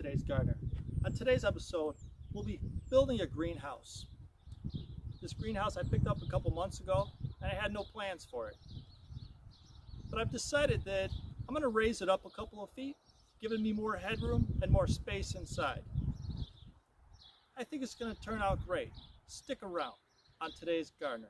today's gardener. On today's episode, we'll be building a greenhouse. This greenhouse I picked up a couple months ago and I had no plans for it. But I've decided that I'm going to raise it up a couple of feet, giving me more headroom and more space inside. I think it's going to turn out great. Stick around on today's gardener.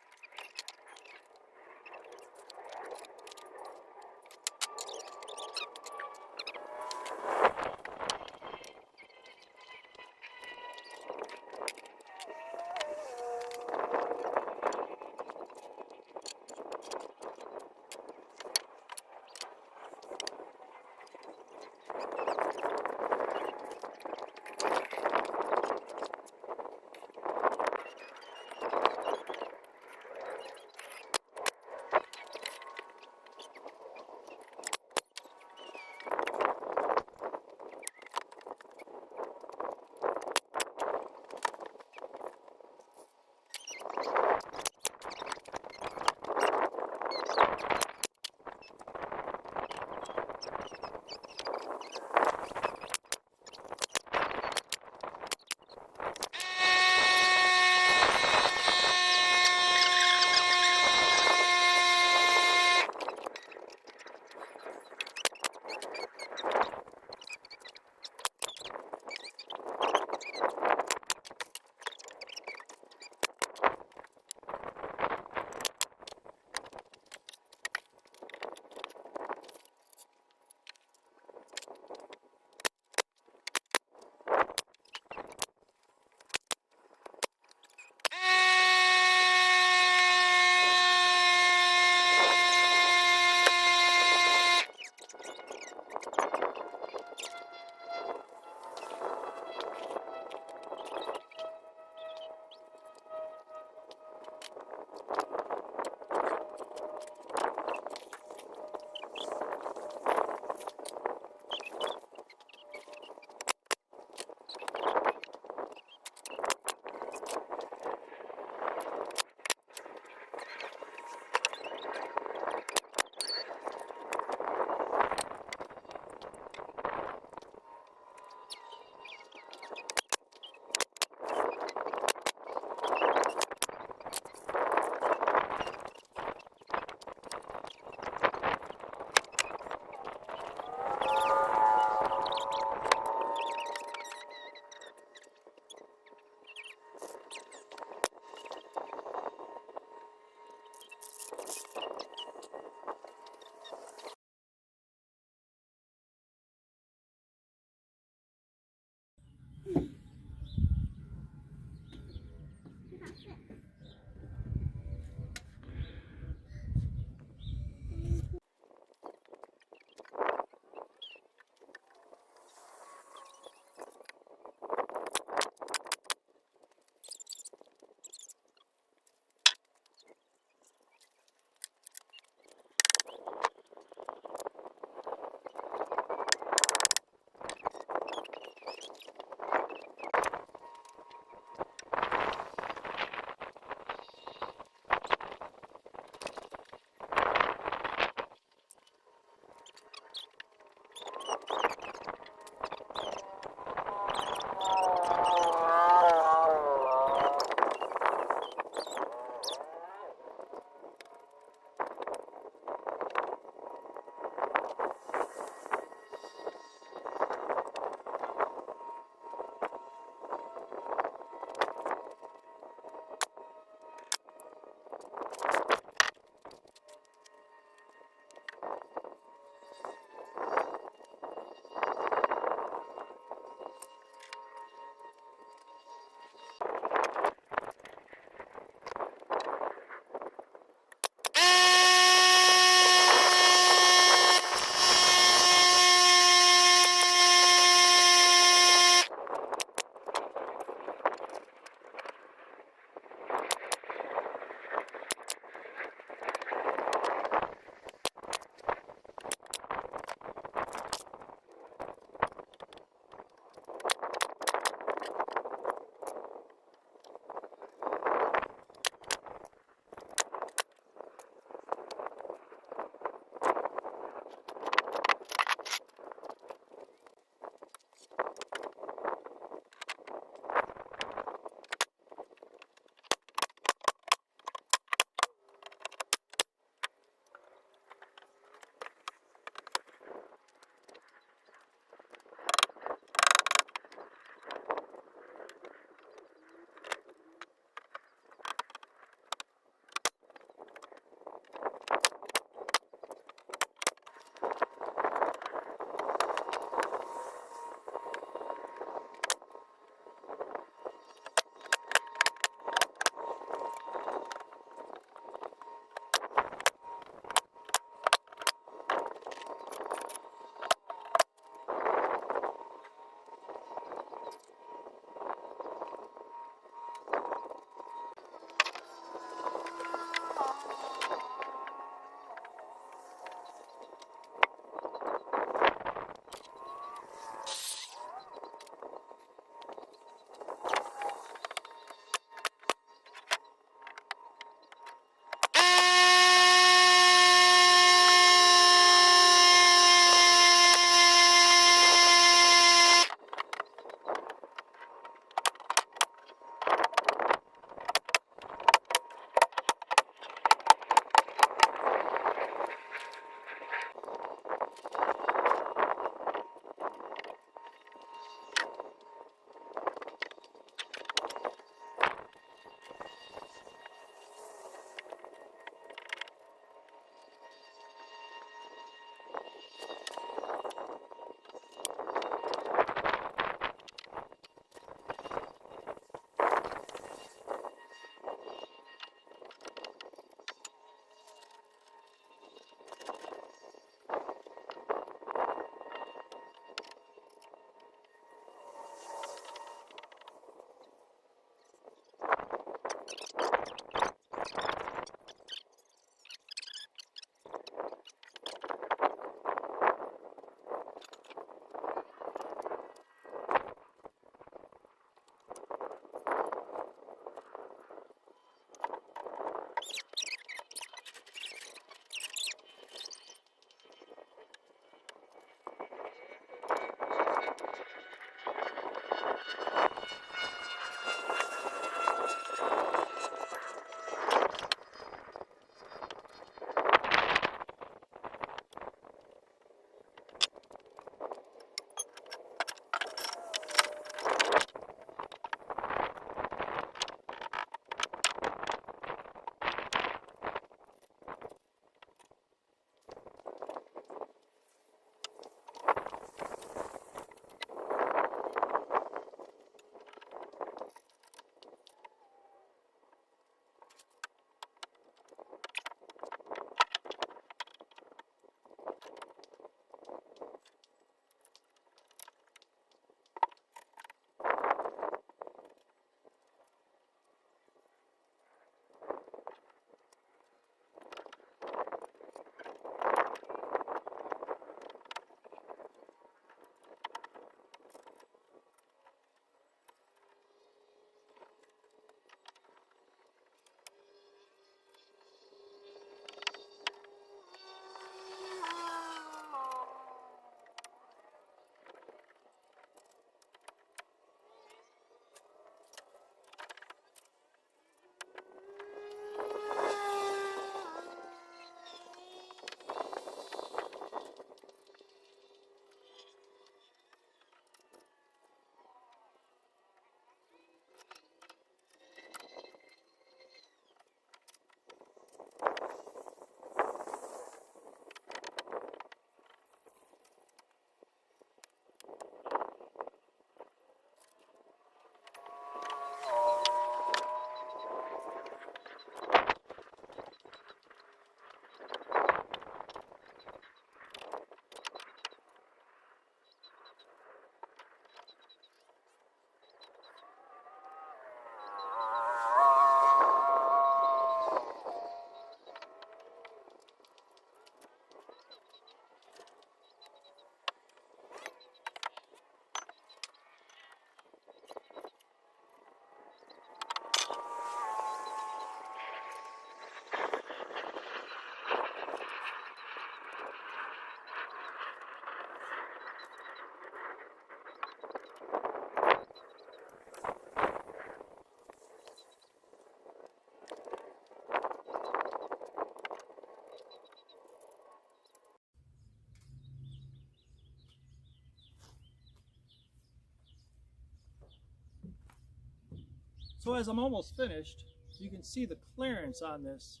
So as I'm almost finished, you can see the clearance on this.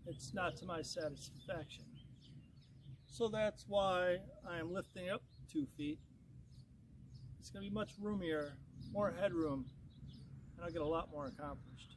It's not to my satisfaction. So that's why I am lifting it up 2 feet. It's going to be much roomier, more headroom, and I'll get a lot more accomplished.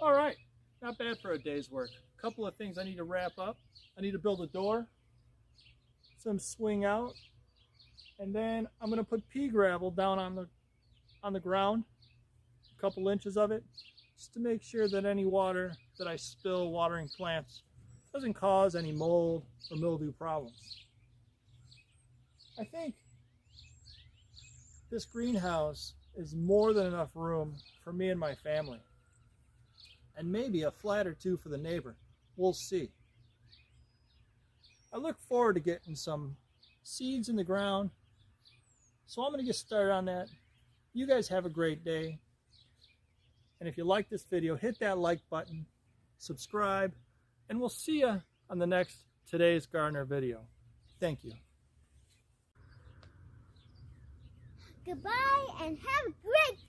All right, not bad for a day's work. A couple of things I need to wrap up. I need to build a door, some swing out, and then I'm going to put pea gravel down on the ground, a couple inches of it, just to make sure that any water that I spill watering plants doesn't cause any mold or mildew problems. I think this greenhouse is more than enough room for me and my family. And maybe a flat or two for the neighbor. We'll see. I look forward to getting some seeds in the ground, so I'm going to get started on that. You guys have a great day. And if you like this video, hit that like button, subscribe, and we'll see you on the next Today's Gardener video. Thank you. Goodbye and have a great day.